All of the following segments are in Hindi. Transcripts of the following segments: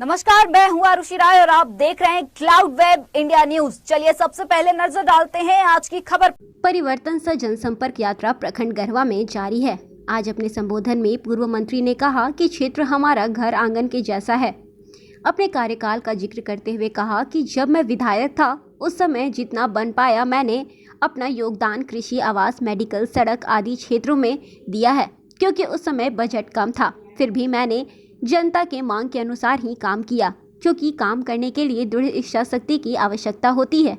नमस्कार, मैं हूं आरुषि राय और आप देख रहे हैं क्लाउड वेब इंडिया न्यूज। चलिए सबसे पहले नजर डालते हैं आज की खबर। परिवर्तन से जनसंपर्क यात्रा प्रखंड गढ़वा में जारी है। आज अपने संबोधन में पूर्व मंत्री ने कहा कि क्षेत्र हमारा घर आंगन के जैसा है। अपने कार्यकाल का जिक्र करते हुए कहा कि जब मैं विधायक था उस समय जितना बन पाया मैंने अपना योगदान कृषि, आवास, मेडिकल, सड़क आदि क्षेत्रों में दिया है, क्योंकि उस समय बजट कम था। फिर भी मैंने जनता के मांग के अनुसार ही काम किया, क्योंकि काम करने के लिए दृढ़ इच्छा शक्ति की आवश्यकता होती है।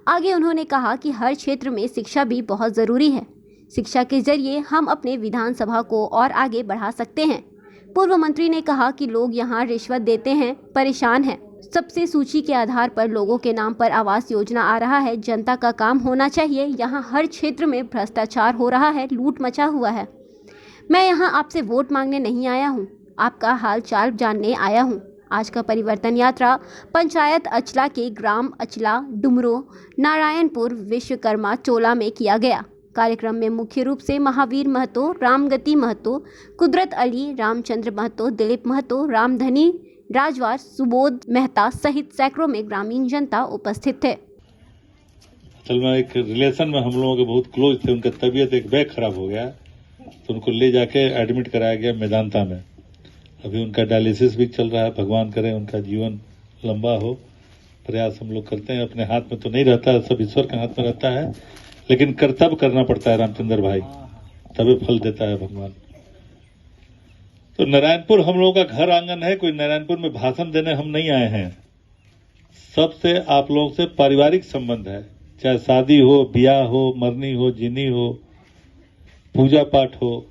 आगे उन्होंने कहा कि हर क्षेत्र में शिक्षा भी बहुत ज़रूरी है। शिक्षा के जरिए हम अपने विधानसभा को और आगे बढ़ा सकते हैं। पूर्व मंत्री ने कहा कि लोग यहाँ रिश्वत देते हैं, परेशान हैं। सबसे सूची के आधार पर लोगों के नाम पर आवास योजना आ रहा है। जनता का काम होना चाहिए। यहाँ हर क्षेत्र में भ्रष्टाचार हो रहा है, लूट मचा हुआ है। मैं यहाँ आपसे वोट मांगने नहीं आया हूँ, आपका हाल चाल जानने आया हूँ। आज का परिवर्तन यात्रा पंचायत अचला के ग्राम अचला, डुमरो, नारायणपुर, विश्वकर्मा चोला में किया गया। कार्यक्रम में मुख्य रूप से महावीर महतो, रामगति महतो, कुदरत अली, रामचंद्र महतो, दिलीप महतो, रामधनी राजवार, सुबोध मेहता सहित सैकड़ों में ग्रामीण जनता उपस्थित थे। असल में एक रिलेशन में हम लोगों के बहुत क्लोज थे। उनका तबीयत एक बैग खराब हो गया तो उनको ले जाके एडमिट कराया गया मेदांता में। अभी उनका डायलिसिस भी चल रहा है। भगवान करे उनका जीवन लंबा हो। प्रयास हम लोग करते हैं। अपने हाथ में तो नहीं रहता है, सब ईश्वर के हाथ में रहता है, लेकिन कर्तव्य करना पड़ता है रामचंद्र भाई, तभी फल देता है भगवान। तो नारायणपुर हम लोगों का घर आंगन है। कोई नारायणपुर में भाषण देने हम नहीं आए हैं। सबसे आप लोगों से पारिवारिक संबंध है, चाहे शादी हो, ब्याह हो, मरनी हो, जीनी हो, पूजा पाठ हो।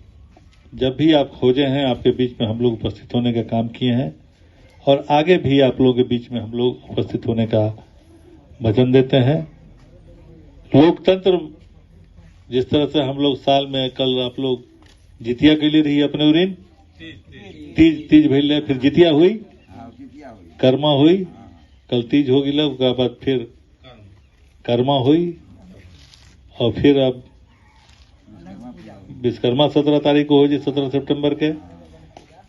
जब भी आप खोजे हैं आपके बीच में हम लोग उपस्थित होने का काम किए हैं और आगे भी आप लोगों के बीच में हम लोग उपस्थित होने का वचन देते हैं। लोकतंत्र जिस तरह से हम लोग साल में, कल आप लोग जितिया के लिए रही अपने उरीन तीज भेल, फिर जितिया हुई, कर्मा हुई, कल तीज होगी, लोग उसके बाद फिर कर्मा हुई और फिर अब विश्वकर्मा 17 तारीख को हो जी, 17 सितंबर के।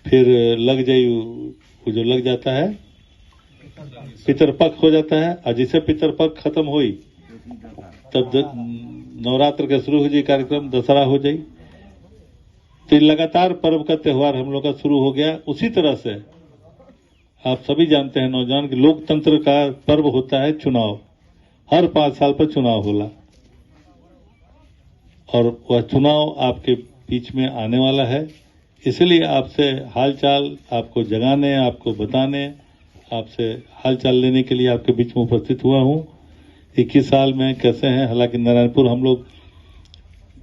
फिर लग जाई वो जो लग जाता है पितरपक्ष हो जाता है। और जिसे पितरपक्ष खत्म हुई तब नवरात्र का शुरू हो जाए कार्यक्रम, दशहरा हो जाए। तो लगातार पर्व का त्योहार हम लोग का शुरू हो गया। उसी तरह से आप सभी जानते हैं नौजवान कि लोकतंत्र का पर्व होता है चुनाव। हर 5 साल पर चुनाव होला और वह चुनाव आपके बीच में आने वाला है। इसलिए आपसे हालचाल आपको जगाने, आपको बताने, आपसे हालचाल लेने के लिए आपके बीच में उपस्थित हुआ हूं। 21 साल में कैसे हैं। हालांकि नारायणपुर हम लोग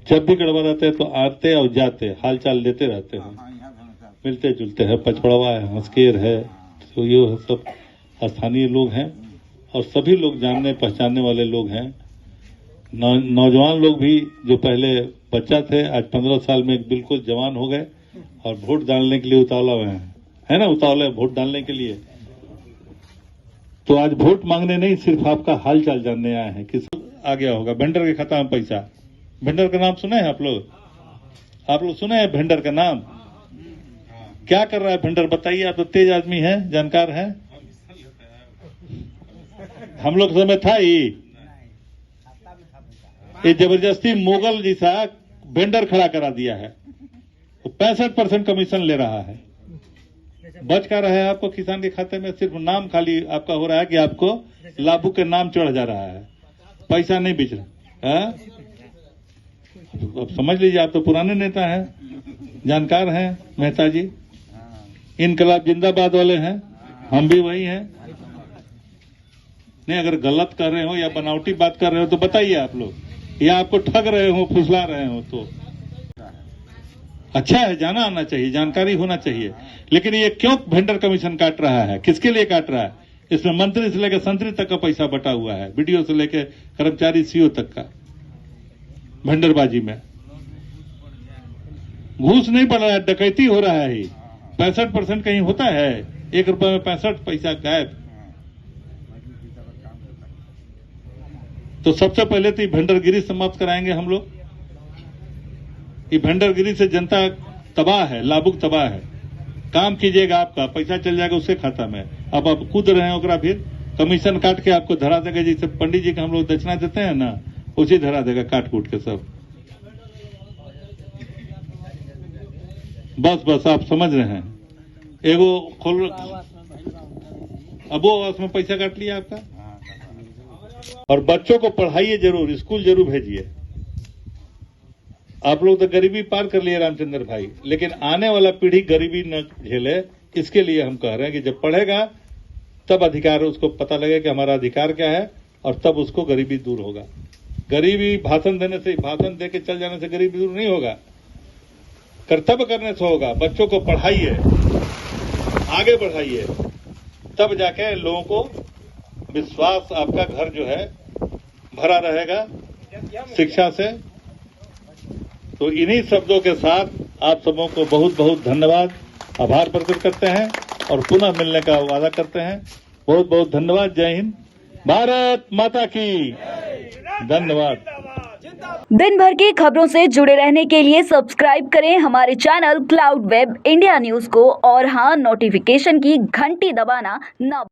जब भी गड़बड़ रहते हैं तो आते और जाते, हालचाल लेते रहते हैं, मिलते जुलते हैं। पचपड़वा है, हंसकेर है, तो ये सब स्थानीय लोग हैं और सभी लोग जानने पहचानने वाले लोग हैं। नौजवान लोग भी जो पहले बच्चा थे आज 15 साल में बिल्कुल जवान हो गए और वोट डालने के लिए उतावला हुए हैं, है ना, उतावले वोट डालने के लिए। तो आज वोट मांगने नहीं, सिर्फ आपका हाल चाल जानने आए हैं। किस आ गया होगा भेंडर के खाता में पैसा। भेंडर का नाम सुने हैं आप लोग? आप लोग सुने हैं भेंडर का नाम? क्या कर रहा है भेंडर बताइए। आप तो तेज आदमी हैं, जानकार हैं। हम लोग समय था ये जबरदस्ती मुगल जैसा वेंडर खड़ा करा दिया है। तो 65% कमीशन ले रहा है। बच का रहा है आपको किसान के खाते में, सिर्फ नाम खाली आपका हो रहा है कि आपको लाभू के नाम चढ़ जा रहा है, पैसा नहीं बिच रहा है। अब समझ लीजिए, आप तो पुराने नेता हैं, जानकार हैं मेहता जी। इनकलाब जिंदाबाद वाले हैं, हम भी वही हैं। नहीं, अगर गलत कर रहे हो या बनावटी बात कर रहे हो तो बताइए आप लोग, या आपको ठग रहे हो, फुसला रहे हो तो अच्छा है, जाना आना चाहिए, जानकारी होना चाहिए। लेकिन ये क्यों वेंडर कमीशन काट रहा है, किसके लिए काट रहा है? इसमें मंत्री से लेकर संतरी तक का पैसा बटा हुआ है, बीडीओ से लेकर कर्मचारी सीओ तक का वेंडरबाजी में। घूस नहीं पड़ रहा है, डकैती हो रहा है। 65% कहीं होता है, 1 रुपए में 65 पैसा गायब। तो सबसे पहले तो ये भेंडरगिरी समाप्त कराएंगे हम लोग। ये भेंडरगिरी से जनता तबाह है, लाभुक तबाह है। काम कीजिएगा, आपका पैसा चल जाएगा उसके खाता में। अब आप कूद रहे हैं ओकरा, फिर कमीशन काट के आपको धरा देगा, जैसे पंडित जी का हम लोग दक्षिणा देते हैं ना, उसी धरा देगा काट कूट के सब। बस आप समझ रहे हैं। एगो खोल, अब वो आवास में पैसा काट लिया आपका। और बच्चों को पढ़ाइए जरूर, स्कूल जरूर भेजिए। आप लोग तो गरीबी पार कर लिए रामचंद्र भाई, लेकिन आने वाला पीढ़ी गरीबी न झेले, इसके लिए हम कह रहे हैं कि जब पढ़ेगा तब अधिकार, उसको पता लगेगा कि हमारा अधिकार क्या है, और तब उसको गरीबी दूर होगा। गरीबी भाषण दे के चल जाने से गरीबी दूर नहीं होगा, कर्तव्य करने से होगा। बच्चों को पढ़ाइए, आगे बढ़ाइए, तब जाके लोगों को विश्वास, आपका घर जो है भरा रहेगा शिक्षा से। तो इन्हीं शब्दों के साथ आप सबों को बहुत बहुत धन्यवाद, आभार प्रकट करते हैं और पुनः मिलने का वादा करते हैं। बहुत बहुत धन्यवाद। जय हिंद, भारत माता की। धन्यवाद। दिन भर की खबरों से जुड़े रहने के लिए सब्सक्राइब करें हमारे channel cloud web India news को, और हाँ, नोटिफिकेशन की घंटी दबाना न